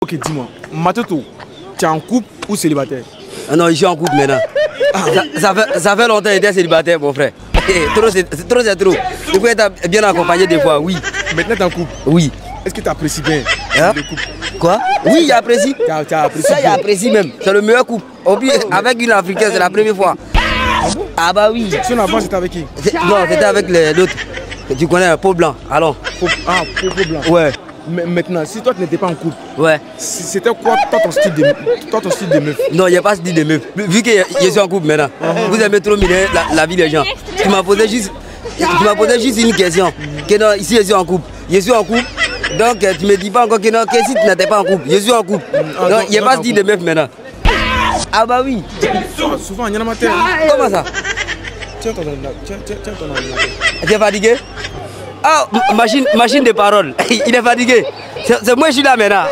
Ok, dis-moi, Matoto, tu es en couple ou célibataire? Ah non, je suis en couple maintenant. Ça fait longtemps que j'étais célibataire, mon frère. Trop, c'est trop. Tu peux être bien accompagné des fois, oui. Maintenant, tu es en couple? Oui. Est-ce que tu apprécies bien le couple? Quoi? Oui, j'apprécie. Tu apprécies Ça, j'apprécie même. C'est le meilleur couple. Avec une Africaine, c'est la première fois. Ah bah oui. Son avant, c'était avec qui? Non, c'était avec l'autre. Tu connais un pot blanc. Allons. Pot blanc. Ouais. Mais maintenant, si toi tu n'étais pas en couple, ouais. C'était quoi ton style de meuf? Non, il n'y a pas style de meuf. Vu que je suis en couple maintenant, vous aimez trop miner la vie des gens. Tu m'as posé juste une question. Que non, ici je suis en couple. Je suis en couple. Donc tu me dis pas encore que non, que si tu n'étais pas en couple. Je suis en couple. Donc il n'y a pas style de meuf maintenant. Ah bah oui. Souvent, il y en a matin. Comment ça? Tiens ton ordinateur. Tu es fatigué? Ah, machine de parole. Il est fatigué. C'est moi qui suis là maintenant.